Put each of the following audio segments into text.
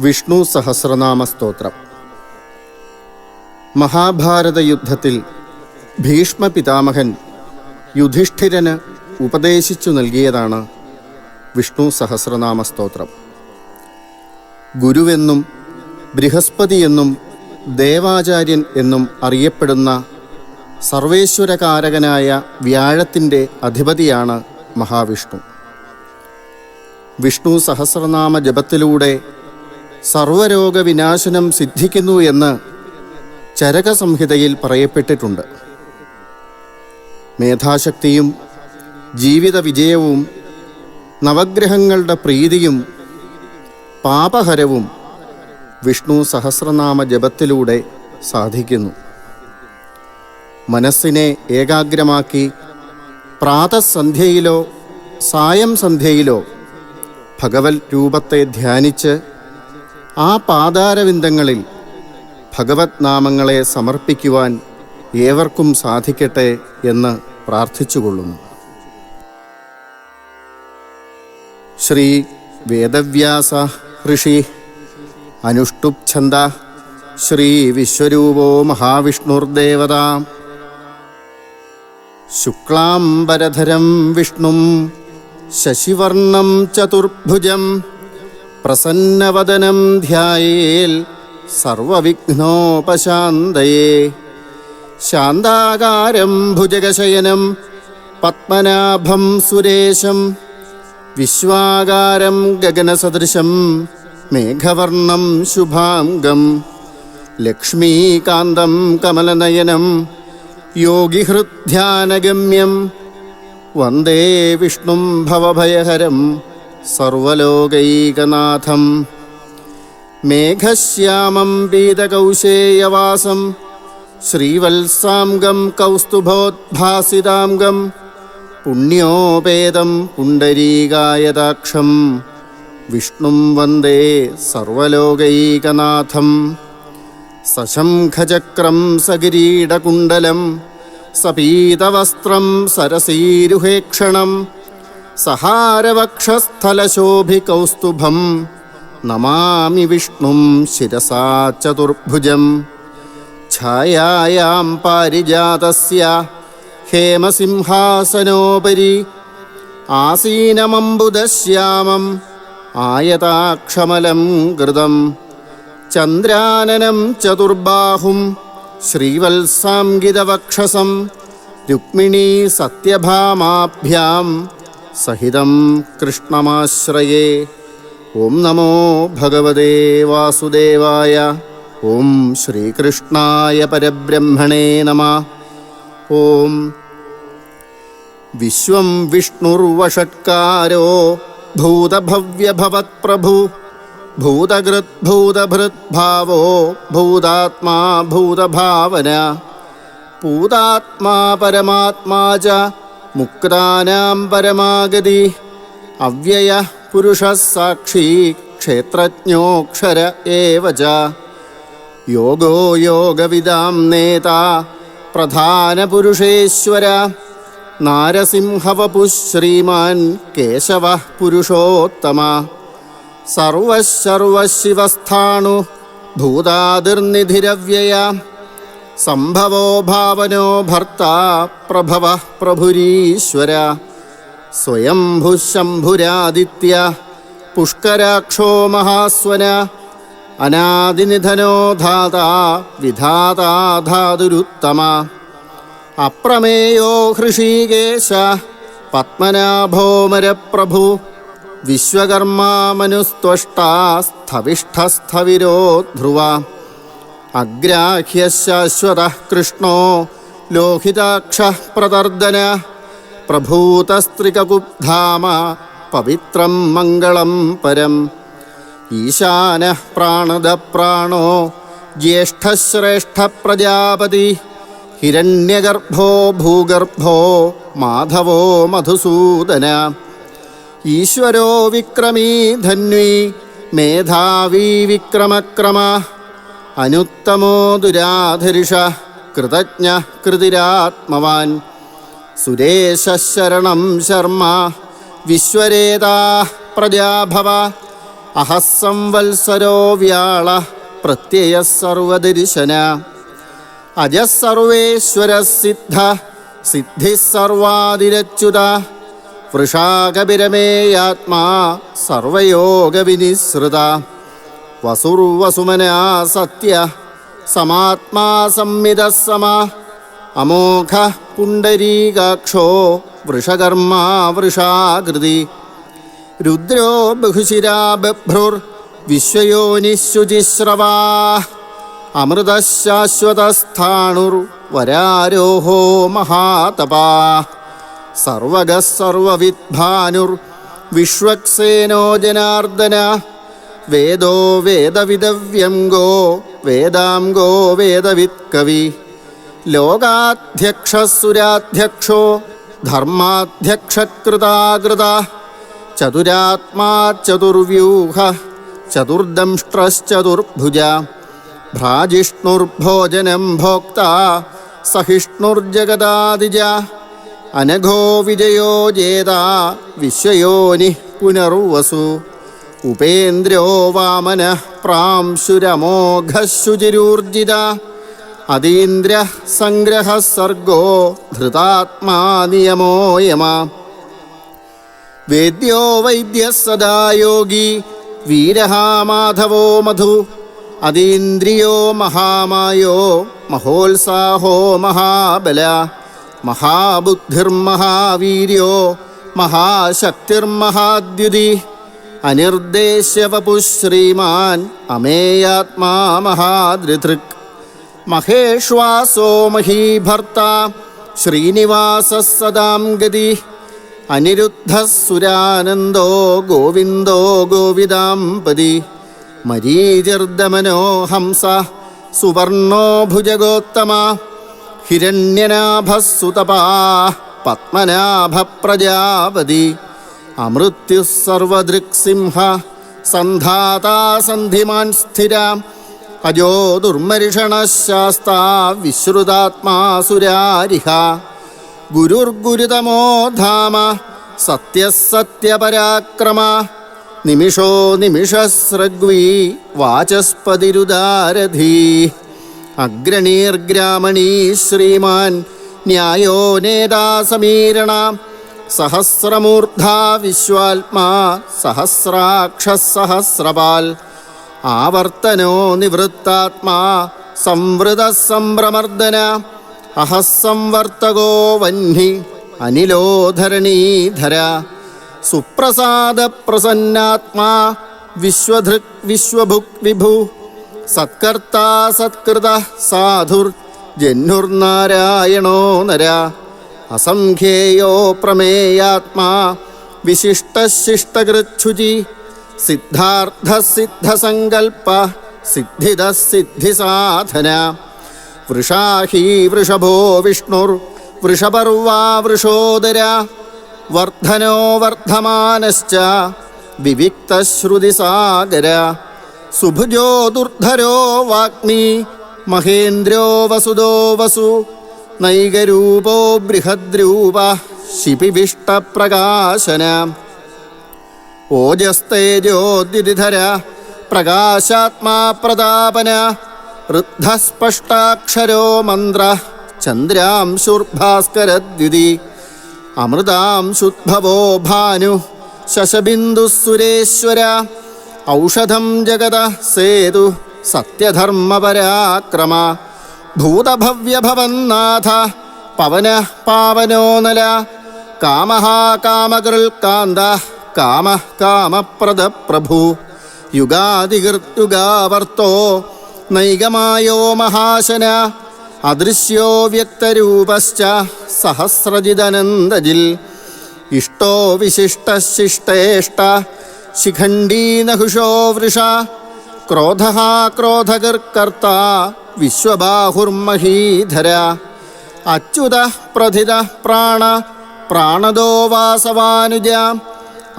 വിഷ്ണു സഹസ്രനാമ സ്തോത്രം. മഹാഭാരത യുദ്ധത്തിൽ ഭീഷ്മ പിതാമഹൻ യുധിഷ്ഠിരന് ഉപദേശിച്ചു നൽകിയതാണ് വിഷ്ണു സഹസ്രനാമ സ്തോത്രം. ഗുരുവെന്നും ബൃഹസ്പതിയെന്നും ദേവാചാര്യൻ എന്നും അറിയപ്പെടുന്ന സർവേശ്വരകാരകനായ വ്യാഴത്തിൻ്റെ അധിപതിയാണ് മഹാവിഷ്ണു. വിഷ്ണു സഹസ്രനാമ ജപത്തിലൂടെ സർവരോഗവിനാശനം സിദ്ധിക്കുന്നു എന്ന് ചരകസംഹിതയിൽ പറയപ്പെട്ടിട്ടുണ്ട്. മേധാശക്തിയും ജീവിത വിജയവും നവഗ്രഹങ്ങളുടെ പ്രീതിയും പാപഹരവും വിഷ്ണു സഹസ്രനാമ ജപത്തിലൂടെ സാധിക്കുന്നു. മനസ്സിനെ ഏകാഗ്രമാക്കി പ്രാതഃസന്ധ്യയിലോ സായം സന്ധ്യയിലോ ഭഗവത് രൂപത്തെ ധ്യാനിച്ച് ആ പാദാരവിന്ദങ്ങളിൽ ഭഗവത് നാമങ്ങളെ സമർപ്പിക്കുവാൻ ഏവർക്കും സാധിക്കട്ടെ എന്ന് പ്രാർത്ഥിച്ചുകൊള്ളുന്നു. ശ്രീ വേദവ്യാസ ഋഷി അനുഷ്ടുപ് ഛന്ദ ശ്രീ വിശ്വരൂപോ മഹാവിഷ്ണുർദേവത. ശുക്ലാംബരധരം വിഷ്ണും ശശിവർണം ചതുർഭുജം പ്രസന്നവദനം ധ്യായേൽ സർവവിഘ്നോപശാന്തയേ. ശാന്താകാരം ഭുജഗശയനം പത്മനാഭം സുരേശം വിശ്വാകാരം ഗഗനസദൃശം മേഘവർണം ശുഭാംഗം ലക്ഷ്മീകാന്തം കമലനയനം യോഗിഹൃദ്ധ്യാനഗമ്യം വന്ദേ വിഷ്ണും ഭവഭയഹരം സർവലോകൈകനാഥം. മേഘശ്യാമം പീതകൗശേയവാസം ശ്രീവത്സാംഗം കൗസ്തുഭോദ്ഭാസിതാംഗം പുണ്യോപേതം പുണ്ടരീകായതാക്ഷം വിഷ്ണും വന്ദേ സർവലോകൈകനാഥം. സശംഖചക്രം സകിരീടകുണ്ടലം സപീതവസ്ത്രം സരസീരുഹേക്ഷണം സഹാരവക്ഷസ്ഥലശോഭികൗസ്തുഭം നമാമി വിഷ്ണും ശിരസാ ചതുർഭുജം. ഛായായാം പാരിജാതസ്യ ഹേമസിംഹാസനോപരി ആസീനമംബുദശ്യാമം ആയതാക്ഷമലം കൃതം ചന്ദ്രാനനം ചതുർബാഹും ശ്രീവത്സാംഗിതവക്ഷസം രുക്മിണീ സത്യഭാമാഭ്യാം സഹിതം കൃഷ്ണമാശ്രയേ. ഓം നമോ ഭഗവതേ വാസുദേവായ. ഓം ശ്രീകൃഷ്ണായ പരബ്രഹ്മണേ നമഃ. ഓം വിശ്വം വിഷ്ണുർവഷട്കാരോ ഭൂതഭവ്യഭവത്പ്രഭു ഭൂതകൃത് ഭൂതഭൃത് ഭാവോ ഭൂതാത്മാ ഭൂതഭാവന പൂതാത്മാ പരമാത്മാ ച മുക്താനാം പരമാഗതി അവ്യയ പുരുഷഃ സാക്ഷി ക്ഷേത്രജ്ഞോക്ഷര ഏവ ച യോഗോ യോഗവിദാം നേതാ പ്രധാനപുരുഷേശ്വര നാരസിംഹവപുഃ ശ്രീമാൻ കേശവഃ പുരുഷോത്തമ സർവശിവസ്ഥാണു ഭൂതാദിർനിധിരവ്യയ സംഭവോ ഭാവനോ ഭർത്താ പ്രഭവഃ പ്രഭുരീശ്വര സ്വയംഭുഃ ശംഭുരാദിത്യ പുഷ്കരാക്ഷോ മഹാസ്വന അനാദിനിധനോ ധാതാ വിധാതാ ധാതുരുത്തമ അപ്രമേയോ ഹൃഷീകേശ പത്മനാഭോമരപ്രഭു വിശ്വകർമാ മനുസ്ത്വഷ്ടാ സ്ഥവിഷ്ഠസ്ഥവിരോ ധ്രുവ അഗ്രാഹ്യഃ ശാശ്വതഃ കൃഷ്ണോ ലോഹിതാക്ഷഃ പ്രദർദന പ്രഭൂതസ്ത്രികകുബ്ധാമ പവിത്രം മംഗളം പരം ഈശാനഃ പ്രാണദപ്രാണോ ജ്യേഷ്ഠശ്രേഷ്ഠ പ്രജാപതി ഹിരണ്യഗർഭോ ഭൂഗർഭോ മാധവോ മധുസൂദന ഈശ്വരോ വിക്രമീ ധന്വീ മേധാവീ വിക്രമക്രമ അനുത്തമോ ദുരാധരിഷ കൃതജ്ഞ കൃതിരാത്മവാൻ സുരേശരണം ശർമ്മ വിശ്വരേതാ പ്രജാഭവ അഹസ്സംവത്സരോ വ്യാള പ്രത്യയ സർവദർശന അജഃ സർവേശ്വര സിദ്ധ സിദ്ധി സർവാതിരച്യുത വൃഷാകപിരമേയാത്മാ സർവയോഗവിനിസൃത വസുർവസുമനാ സത്യ സമാത്മാ സംമിതഃ സമ അമോഘ പുണ്ടരീകാക്ഷോ വൃഷകർമാ വൃഷാകൃതി രുദ്രോ ബഹുശിരാ ബഭ്രുർ വിശ്വയോനിശുചിശ്രവാ അമൃതശാശ്വതസ്ഥാണുർവരാരോഹോ മഹാതപാ സർവഗഃ സർവവിദ്ഭാനുർ വിശ്വക്സേനോ ജനാർദ്ദന വേദോ വേദവിദവ്യംഗോ വേദാംഗോ വേദവിത്കവി ലോകാധ്യക്ഷസുരാധ്യക്ഷോ ധർമാധ്യക്ഷകൃതാകൃത ചതുരാത്മാ ചതുർവ്യൂഹ ചതുർദംഷ്ട്രശ്ചതുർഭുജ ഭ്രാജിഷ്ണുർഭോജനം ഭോക്ത സഹിഷ്ണുർജഗദാദിജ അനഘോ വിജയോ ജേതാ വിശ്വയോനി പുനർവസു ഉപേന്ദ്രോ വാമനഃ പ്രാംശുരമോഘശുചിരൂർജിത അതീന്ദ്ര സംഗ്രഹ സർഗോ ധൃതാത്മാ നിയമോ യമ വേദ്യോ വൈദ്യഃ സദാ യോഗി വീരഃ മാധവോ മധു അതീന്ദ്രിയോ മഹാമായോ മഹോത്സാഹോ മഹാബല മഹാബുദ്ധിർമഹാവീര്യോ മഹാശക്തിർമഹാദ്യുതി അനിർദ്ദേശ്യവപുഃ ശ്രീമാൻ അമേയാത്മാ മഹാധൃതൃക് മഹേശ്വാസോ മഹീഭർത്ത ശ്രീനിവാസഃ സദാം ഗതി അനിരുദ്ധഃ സുരാനന്ദോ ഗോവിന്ദോ ഗോവിദാംപതി മരീചിർദമനോ ഹംസ സുവർണോ ഭുജഗോത്തമ ഹിരണ്യനാഭഃ സുതപാ പത്മനാഭ പ്രജാപതി അമൃത്യുഃ സർവദൃക്സിംഹ സന്ധാതാ സന്ധിമാൻ സ്ഥിര അജോ ദുർമരിഷണഃ ശാസ്താ വിശ്രുതാത്മാസുരാരിഹ ഗുരുർഗുരുതമോ ധാമ സത്യഃ സത്യപരാക്രമ നിമിഷോ നിമിഷസ്രഗ്വീ വാചസ്പതിരുദാരധീ അഗ്രണീർഗ്രാമണീ ശ്രീമാൻ ന്യായോ നേതാ സമീരണ സഹസ്രമൂർധാ വിശ്വാത്മാ സഹസ്രാക്ഷഃ സഹസ്രപാൽ ആവർത്തനോ നിവൃത്താത്മാ സംവൃതഃ സംഭ്രമർദ്ദന അഹസ്സംവർത്തകോ വഹ്നി അനിലോ ധരണീധര സുപ്രസാദപ്രസന്നാത്മാ വിശ്വധൃക് വിശ്വഭുക് വിഭു സത്കർത്താ സത്കൃതഃ സാധുർ ജഹ്നുർനാരായണോ നര അസംഖ്യേയോ പ്രമേയാത്മാ വിശിഷ്ടശിഷ്ടകൃച്ഛുചി സിദ്ധാർത്ഥസിദ്ധസങ്കൽപ്പ സിദ്ധിദഃ സിദ്ധിസാധന വൃഷാഹീ വൃഷഭോ വിഷ്ണുർ വൃഷപർവാ വൃഷോദര വർദ്ധനോ വർദ്ധമാനശ്ച വിവിക്തശ്രുതിസാഗര സുഭുജോ ദുർധരോ വാഗ്മി മഹേന്ദ്രോ വസുദോ വസു നൈകരൂപോ ബൃഹദ്രൂപ ശിപിവിഷ്ടപ്രകാശന ഓജസ്തേജോദ്യുതിധര പ്രകാശാത്മാ പ്രതാപന ഋദ്ധസ്പഷ്ടാക്ഷരോ മന്ത്ര ചന്ദ്രാംശുർഭാസ്കരദ്യുതി അമൃതാംശുദ്ഭവോ ഭാനു ശശബിന്ദുസുരേശ്വര ഔഷധം ജഗത സേതു സത്യധർമ്മപരാക്രമ ഭൂതഭവ്യഭവന്നാഥ പവന പാവനോ നല കാമഃ കാമകൃൽകാന്ത കാമഃ കാമപ്രദ പ്രഭു യുഗാദികൃത്യുഗാവർത്തോ നൈകമായോ മഹാശന അദൃശ്യോ വ്യക്തരൂപശ്ച സഹസ്രജിദനന്ദജിൽ ഇഷ്ടോ വിശിഷ്ടശിഷ്ടേഷ്ട ശിഖണ്ഡീ നഹുഷോ വൃഷ ക്രോധഃ ക്രോധകർക്കർത്ത വിശ്വബാഹുർമഹീധര അച്യുതഃ പ്രഥിതഃ പ്രാണ പ്രാണദോ വാസവാനുജ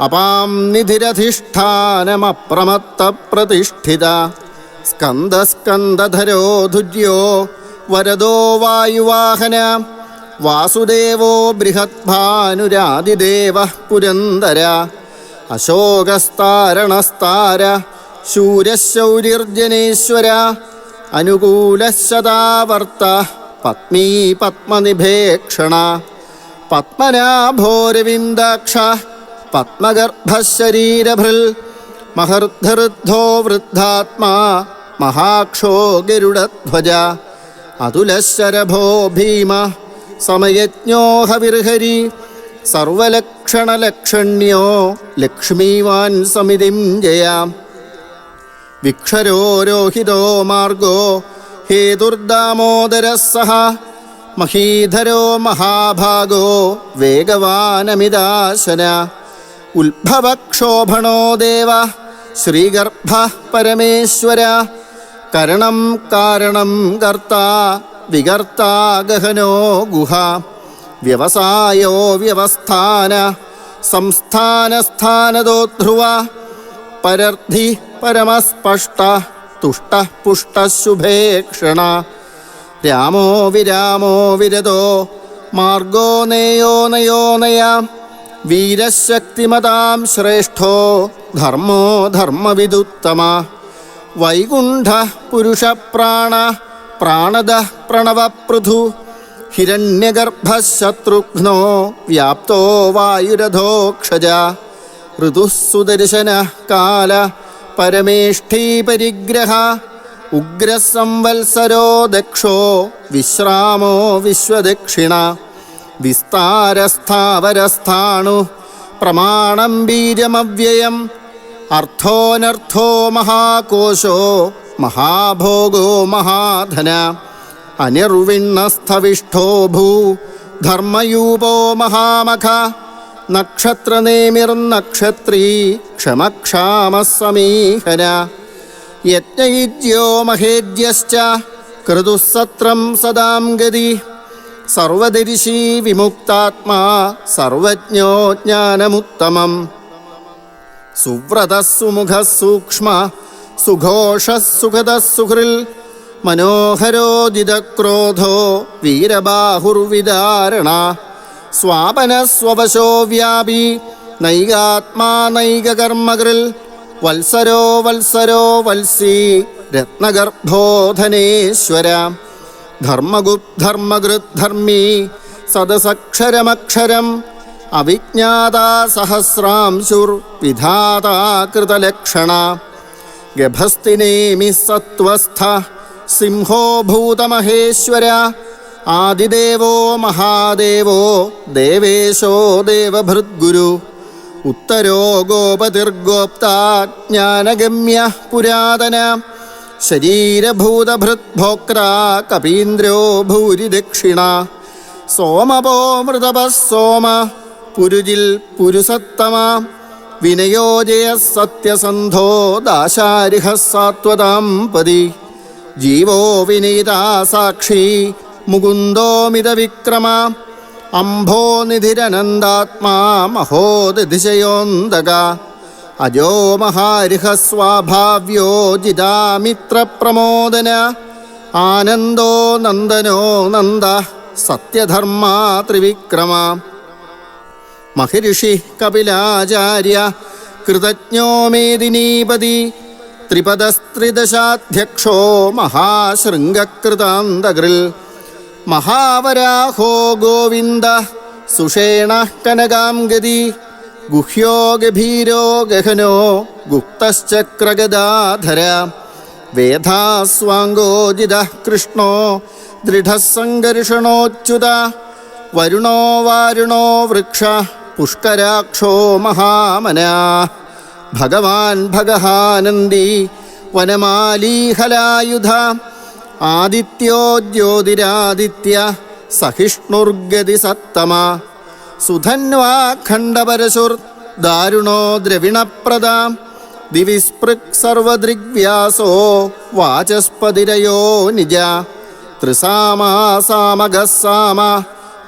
അപാം നിധിരധിഷ്ഠാനമപ്രമത്ത പ്രതിഷ്ഠിത സ്കന്ദസ്കന്ദധരോ ധുര്യോ വരദോ വായുവാഹന വാസുദേവോ ബൃഹദ്ഭാനുരാതിദേവ പുരന്ദര അശോകസ്താരണസ്താര ശൂരശൗരിർജനേശ്വര അനുകൂലശതാവർത്ത പത്മീ പത്മനിഭേക്ഷണ പത്മനാഭോരവിന്ദാക്ഷ പത്മഗർഭശരീരഭൃൽ മഹർദ്ധൃദ്ധോ വൃദ്ധാത്മാ മഹാക്ഷോ ഗരുഡധ്വജ അതുലശരഭോ ഭീമ സമയജ്ഞോ ഹവിർഹരി സർവലക്ഷണലക്ഷണ്യോ ലക്ഷ്മീവാൻ സമിതിം ജയാം വിക്ഷരോ രോഹിതോ മാർഗോ ഹേതുർദാമോദരഃ സഹ മഹീധരോ മഹാഭാഗോ വേഗവാനമിതാശന ഉത്ഭവക്ഷോഭണോ ദേവ ശ്രീഗർഭ പരമേശ്വര കരണം കാരണം കർത്താ വികർത്താ ഗഹനോ ഗുഹ വ്യവസായോ വ്യവസ്ഥാന സംസ്ഥാനസ്ഥാനതോ ധ്രുവ പരർദ്ധി പരമസ്പഷ്ട തുഷ്ട പുഷ്ട ശുഭേക്ഷണ രാമോ വിരാമോ വിരതോ മാർഗോ നേയോ നയോ നയാം വീരശക്തിമതാം ശ്രേഷ്ഠോ ധർമ്മോ ധർമ്മവിദുത്തമ വൈകുണ്ഠ പുരുഷപ്രാണ പ്രാണദ പ്രണവപൃഥു ഹിരണ്യഗർഭശത്രുഘ്നോ വ്യാപ്തോ വായുരഥോക്ഷജ ഋതുഃ സുദർശന കാല പരമേഷ്ഠീ പരിഗ്രഹ ഉഗ്രസംവത്സരോ ദക്ഷോ വിശ്രാമോ വിശ്വദക്ഷിണ വിസ്താരസ്ഥാവരസ്ഥാണു പ്രമാണം ബീജമവ്യയം അർത്ഥോനർത്ഥോ മഹാകോശോ മഹാഭോഗോ മഹാധന അനിർവിണ്ണസ്ഥവിഷ്ഠോ ഭൂ ധർമ്മയൂപോ മഹാമഖ നക്ഷത്രനേമിർനക്ഷത്രീ ക്ഷമക്ഷാമസമീഹന യജ്ഞയുജ്യോ മഹേജ്യശ്ച ക്രതുസത്രം സദാം ഗതി സർവദർശീ വിമുക്താത്മാ സർവജ്ഞോ ജ്ഞാനമുത്തമം സുവ്രതഃ സുമുഖഃ സൂക്ഷ്മ സുഘോഷഃ സുഖദഃ സുഹൃൽ മനോഹരോദിതക്രോധോ വീരബാഹുർവിദാരണ സ്വാപനസ്വവശോ വ്യാപി നൈകാത്മാ നൈകകർമ്മകൃൽ വത്സരോ വത്സരോ വത്സീ രത്നഗർഭോധനേശ്വര ധർമ്മഗുപ്ധർമ്മഗൃദ്ധർമ്മീ സദസക്ഷരമക്ഷരം അവിജ്ഞാതാ സഹസ്രാംശുർ വിധാതാ കൃതലക്ഷണ ഗഭസ്തിനേമി സത്വസ്ഥ സിംഹോ ഭൂതമഹേശ്വര ആദിദേവോ മഹാദേവോ ദേവേശോ ദേവഭൃദ്ഗുരു ഉത്തരോ ഗോപതിർഗോപ്ത ജ്ഞാനഗമ്യ പുരാതന ശരീരഭൂതഭൃദ്ഭോക്ത കപീന്ദ്രോ ഭൂരിദക്ഷിണ സോമപോ മൃതപ സോമ പുരുജിൽ പുരുസത്തമ വിനയോജയ സത്യസന്ധോ ദാശാരിഹ സാത്വതാം പതി ജീവോ വിനീതാ സാക്ഷി മുകുന്ദോമിത വിക്രമ അംഭോ നിധിരനന്ദാത്മാ മഹോദതിശയോന്തക അജോ മഹാരിഹ സ്വാഭാവ്യോ ജിതാമിത്രപ്രമോദന ആനന്ദോ നന്ദനോ നന്ദ സത്യധർമാ ത്രിവിക്രമ മഹർഷി കപിലാചാര്യ കൃതജ്ഞോ മേദിനീപതി ത്രിപദസ്ത്രിദശാധ്യക്ഷോ മഹാശൃംഗകൃതാന്തകൃൽ മഹാവരാഹോ ഗോവിന്ദ സുഷേണ കനകാം ഗതി ഗുഹ്യോ ഗഭീരോ ഗഹനോ ഗുപ്തശ്ചക്രഗദാധര വേധാസ്വാംഗോജിത കൃഷ്ണോ ദൃഢസംഘർഷണോച്യുത വരുണോ വാരുണോ വൃക്ഷ പുഷ്കരാക്ഷോ മഹാമന ഭഗവാൻ ഭഗഹാനന്ദി വനമാലീഹലായുധ ആദിത്യോ ജ്യോതിരാദിത്യ സഹിഷ്ണുർഗതി സത്തമ സുധന്വാ ഖണ്ഡപരശുർ ദാരുണോ ദ്രവിണപ്രദ ദിവിസ്പൃക് സർവദൃഗ്വ്യാസോ വാചസ്പതിരയോ നിജ ത്രിസാമാ സാമഗസാമ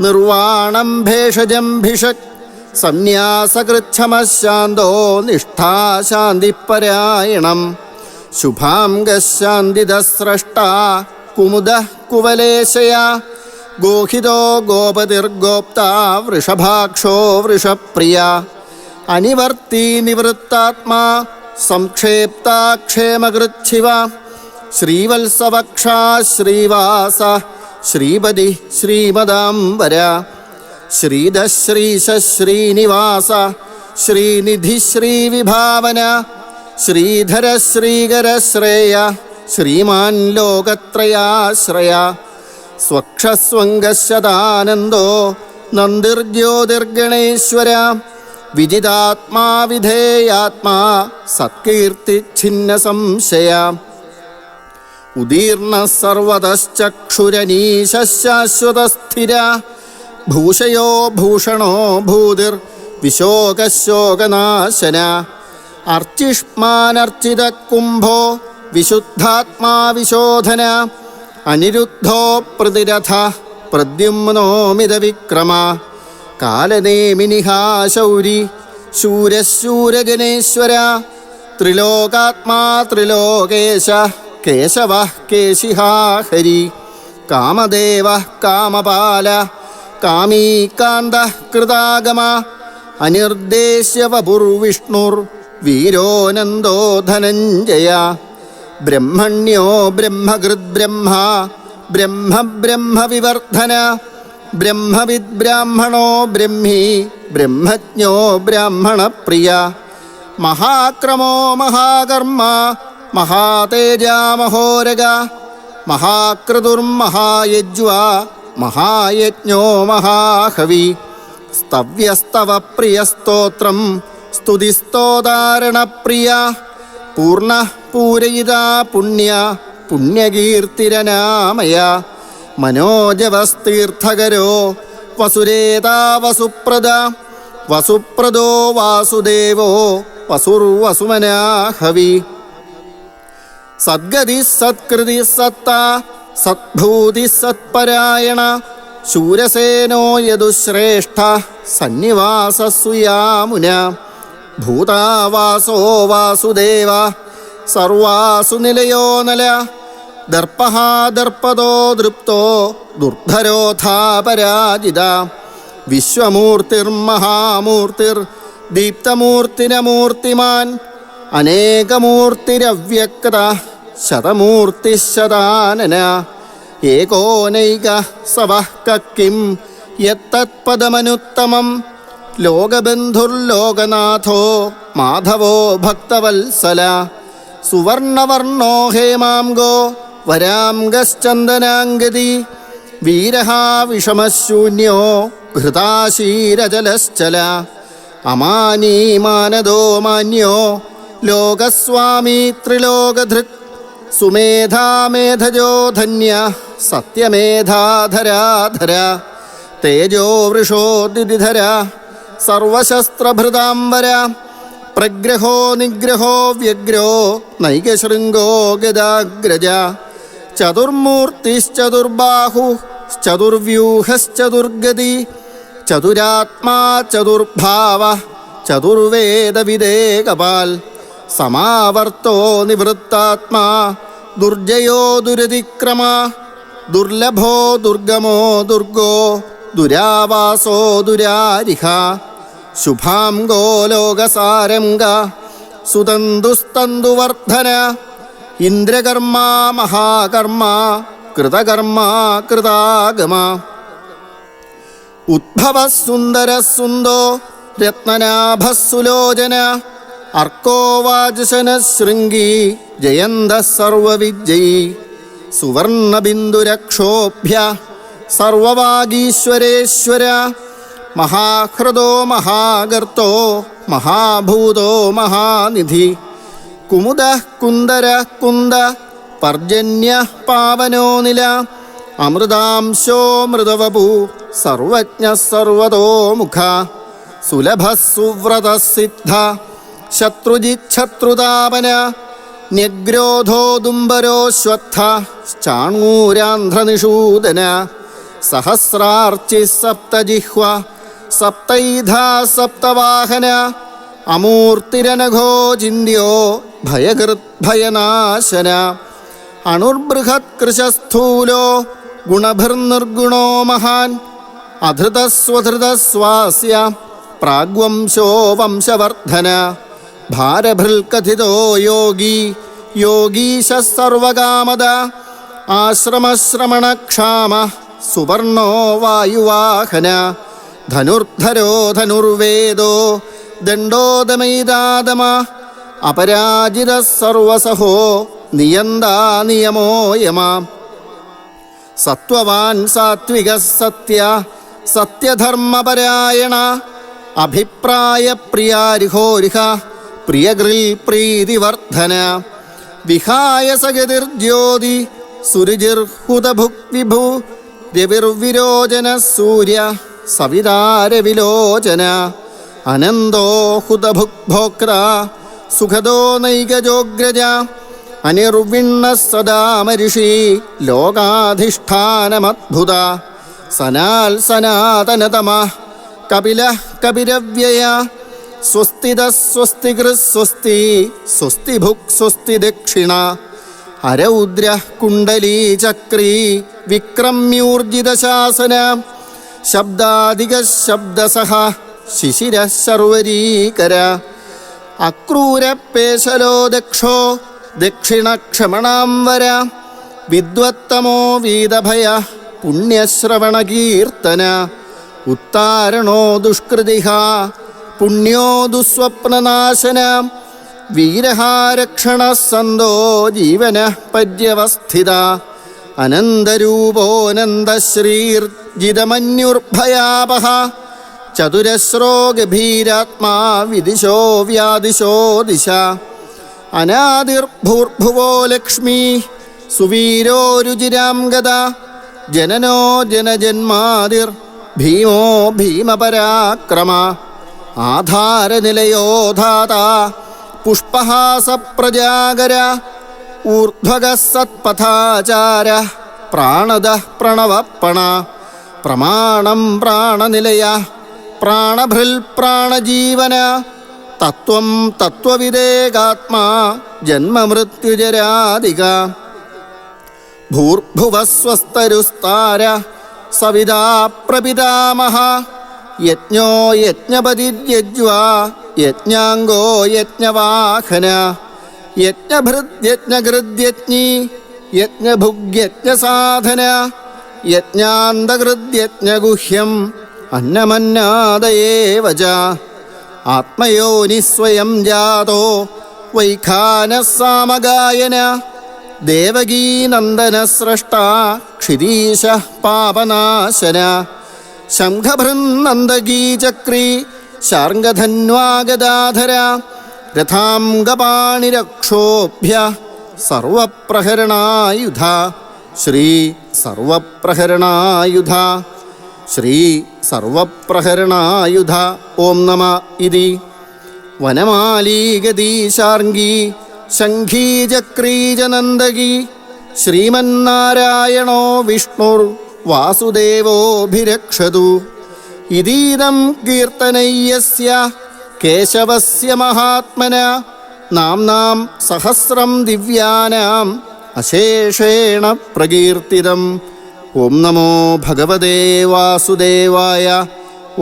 നിർവാണം ഭേഷജം ഭിഷക് സന്യാസകൃച്ഛമശാന്തോ നിഷ്ഠാശാന്തിപരായണം ശുഭാംഗശാന്തിദസ്രഷ്ട കുമുദ കുവലേശയ ഗോഹിതോ ഗോപതിർഗോപ്ത വൃഷഭാക്ഷോ വൃഷപ്രിയ അനിവർത്തി നിവൃത്താത്മാ സംക്ഷേപ്താക്ഷേമകൃച്ഛിവ ശ്രീവത്സവക്ഷാ ശ്രീവാസ ശ്രീപതി ശ്രീമദാംബര ശ്രീധശ്രീശ ശ്രീനിവാസ ശ്രീനിധി ശ്രീവിഭാവന ശ്രീധര ശ്രീകര ശ്രേയ ശ്രീമാൻ ലോകത്രയാശ്രയ സ്വക്ഷസ്വംഗശതാനന്ദോ നന്ദിർജ്യോതിർഗണേശ്വര വിജിതാത്മാ വിധേയാത്മാ സത്കീർത്തിച്ഛിന്ന സംശയ ഉദീർണ സർവതശ്ചക്ഷുരനീശ ശാശ്വതസ്ഥിര ഭൂഷയോ ഭൂഷണോ ഭൂതിർ വിശോകശോകനാശന അർച്ചിഷ്മാനർച്ചിത കുംഭോ വിശുദ്ധാത്മാ വിശോധന അനിരുദ്ധോ പ്രതിരഥ പ്രദ്യുമ്നോമിത വിക്രമ കാലനേമിനിഹാശൗരി ശൂരശൂരജനേശ്വര ത്രിലോകാത്മാ ത്രിലോകേശ കേശവ കേശിഹാഹരി കാമദേവ കാമപാല കാമീകാന്ത കൃതാഗമ അനിർദ്ദേശ്യ വപുർവിഷ്ണുർ വീരോനന്ദോ ധനഞ്ജയ ബ്രഹ്മണ്യോ ബ്രഹ്മകൃത് ബ്രഹ്മ ബ്രഹ്മ ബ്രഹ്മവിവർധന ബ്രഹ്മവിദ് ബ്രാഹ്മണോ ബ്രഹ്മി ബ്രഹ്മജ്ഞോ ബ്രാഹ്മണപ്രിയ മഹാക്രമോ മഹാകർമ്മ മഹാതേജാ മഹോരഗ മഹാക്രതുർമഹായജ്വാ മഹായജ്ഞോ മഹാഹവി സ്തവ്യസ്തവ പ്രിയസ്തോത്രം സ്തുതിസ്തോതാരണപ്രിയ പൂർണ്ണ പൂരയിതാ പുണ്യ പുണ്യകീർത്തിരനാമയ മനോജവസ്തീർത്ഥകരോ വസുരേതാ വസുപ്രദ വസുപ്രദോ വാസുദേവോ വസുർവസുമനാഹവി സദ്ഗതി സത്കൃതി സത്ത സദ്ഭൂതി സത്പരായണ ശൂരസേനോ യദുശ്രേഷ്ഠ സന്നിവാസസുയാമുന ഭൂതാവാസോ വാസുദേവ സർവാസു നിലയോ നല ദർപ്പഃ ദർപ്പതോ ദൃപ്തോ ദുർധരോധാപരാജിത വിശ്വമൂർത്തിർമഹാമൂർത്തിർ ദീപ്തമൂർത്തിനമൂർത്തിമാൻ അനേകമൂർത്തിരവ്യക്ത ശതമൂർത്തിശതാനന ഏകോനൈക സവഃ കിം യത്തത്പദമനുത്തമം ലോകബന്ധുർലോകനാഥോ മാധവോ ഭക്തവത്സല സുവർണവർണോ ഹേമാംഗോ വരാംഗശ്ചന്ദനാംഗതി വീരഃ വിഷമശൂന്യോ ഘൃതാശീരജലശ്ചല അമാനീ മാനദോ മാന്യോ ലോകസ്വാമി ത്രിലോകധൃക് സുമേധാമേധജോ ധന്യ സത്യമേധാധരാധര തേജോ വൃഷോ ദിതിധര സർവശസ്ത്രഭൃതാംബര പ്രഗ്രഹോ നിഗ്രഹോ വ്യഗ്രോ നൈകശൃംഗോ ഗദാഗ്രജ ചതുർമൂർത്തിശ്ചതുർബാഹു ചതുർവ്യൂഹശ്ചതുർഗതി ചതുരാത്മാ ചതുർഭാവ ചതുർവേദവിദേകപാൽ സമാവർത്തോ നിവൃത്താത്മാ ദുർജയോ ദുരതിക്രമ ദുർലഭോ ദുർഗമോ ദുർഗോ ദുരാവാസോ ദുരാരിഹ ശുഭാംഗോ ലോകസാരംഗ സുതന്തുസ്തന്തുവർദ്ധന ഇന്ദ്രകർമ്മ മഹാകർമ്മ കൃതകർമ്മ കൃതാഗമ ഉദ്ഭവസുന്ദരസുന്ദോ രത്നനാഭസുലോചന അർക്കോവാചന ശൃംഗീ ജയന്ത സർവവിജയീ സുവർണബിന്ദുരക്ഷോഭ്യ സർവവാഗീശ്വരേശ്വര മഹാഹൃദോ മഹാഗർത്തോ മഹാഭൂതോ മഹാനിധി കുമുദ കുന്ദര കുന്ദ പർജന്യ പാവനോ നില അമൃതാംശോ മൃതവപു സർവജ്ഞ സർവതോമുഖ സുലഭ സുവ്രത സിദ്ധ ശത്രുജിച്ഛത്രുതാപന ന്യഗ്രോധോദുംബരോശ്വത്ഥ ചാണൂരാന്ധ്രനിഷൂദന സഹസ്രാർച്ചി സപ്തജിഹ്വ സപ്തൈധാ സപ്തവാഹന അമൂർത്തിരനഘോ ചിന്യോ ഭയകൃത് ഭയനാശന അണുർബൃഹത്കൃശസ്ഥൂലോ ഗുണഭിർനിർഗുണോ മഹാൻ അധൃതസ്വധൃതസ്വാസ്യ പ്രാഗ്വംശോ വംശവർദ്ധന ഭാരഭൃൽകഥിതോ യോഗി യോഗീശ സർവകാമദ ആശ്രമശ്രമണക്ഷാമ സുവർണോ വായുവാഹന ധനുർധരോ ധനുർവേദോ ദണ്ഡോദമൈരാദമ അപരാജിത സർവസഹോ നിയന്താ നിയമോ യമ സത്വവാൻ സാത്വിക സത്യ സത്യധർമ്മപരായണ അഭിപ്രായ പ്രിയാരിഹോരിഹ പ്രിയഗൃൽ പ്രീതിവർദ്ധന വിഹായ സഗതിർജ്യോതി സുരുചിർഹുതഭുക് വിഭു രവിർവിരോചന സൂര്യ സവിതാരവിലോചന അനന്തോ ഹുതഭുക്ഭോക്ത സുഖദോ നൈകജോഗ്രജ അനിർവിണ്ണ സദാ മരിഷി ലോകാധിഷ്ഠാനമദ്ഭുത സനാൽ സനാതനതമ കപില കപിരവ്യയ സ്വസ്തിത സ്വസ്തികൃ സ്വസ്തി സ്വസ്തി ഭുക് സ്വസ്തി ദക്ഷിണ അരൗദ്ര കുണ്ടലീ ചക്രീ വിക്രമ്യൂർജിതശാസന ശബ്ദാധിക ശബ്ദസഹ ശിശിര ശർവരീകര അക്രൂരപേശലോ ദക്ഷോ ദക്ഷിണക്ഷമണാംവര വിദ്വത്തമോ വീതഭയ പുണ്യശ്രവണകീർത്തന ഉത്താരണോ ദുഷ്കൃതിഹ പുണ്യോ ദുസ്വപ്നനാശന വീരഹാരക്ഷണ സന്തോ ജീവന പര്യവസ്ഥിത അനന്തരൂപോനന്ദശ്രീർജിതമന്യുർഭയാപഹ ചതുരശ്രോ ഗഭീരാത്മാ വിദിശോ വ്യാദിശോ ദിശ അനാദിർഭൂർഭുവോ ലക്ഷ്മീ സുവീരോ രുചിരാം ഗദ ജനനോ ജനജന്മാതിർ ഭീമോ ഭീമപരാക്രമ ആധാരനിലയോ ധാത പുഷ്പഹാസ പ്രജാകര ഊർധ്വഗ സത്പഥാചാര പ്രാണദ പ്രണവപ്പണ പ്രമാണം പ്രാണനിലയ പ്രാണഭൃൽ പ്രാണജീവന തത്വം തത്വവിദേകാത്മാ ജന്മമൃത്യുജരാദിക ഭൂർഭുവസ്വസ്തരുസ്താര സവിതാ പ്രപിതാമഹ യജ്ഞോ യജ്ഞപതിര്യജ്വാ യജ്ഞാംഗോ യജ്ഞവാഹന യജ്ഞഭൃദ്യജ്ഞകൃദ്യജ്ഞി യജ്ഞഭുഗ്യജ്ഞസാധന യജ്ഞാന്തകൃദ്യജ്ഞഗുഹ്യം അന്നമന്നാദയേവ ച ആത്മയോനിസ്വയം ജാതോ വൈഖാനസാമഗായന ദേവകീനന്ദനസ്രഷ്ട ക്ഷിരീശ പാപനാശന ശംഖഭൃന്നന്ദഗീചക്രീ ശാർംഗധന്വാഗദാധര രഥാംഗപാണിരക്ഷോഭ്യ സർവപ്രഹരണായുധ ശ്രീ സർവപ്രഹരണായുധ ശ്രീ സർവപ്രഹരണായുധ ഓം നമ ഇതി വനമാലീഗദീശാർംഗീ ശംഖീചക്രീജനന്ദകീ ശ്രീമന്നാരായണോ വിഷ്ണുർ വാസുദേവോഭിരക്ഷതു ഇതീദം കീർത്തനയ്യസ്യ കേശവസ്യ മഹാത്മന നാംനാം സഹസ്രം ദിവ്യാനാം അശേഷേണ പ്രകീർത്തിതം. ഓം നമോ ഭഗവതേ വാസുദേവായ.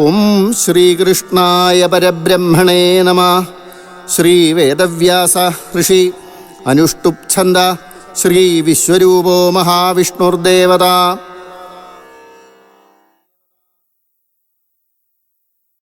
ഓം ശ്രീകൃഷ്ണായ പരബ്രഹ്മണേ നമഃ. ശ്രീ വേദവ്യാസ ഋഷി അനുഷ്ടുപ്ഛന്ദ ശ്രീ വിശ്വരൂപോ മഹാവിഷ്ണുർദേവത.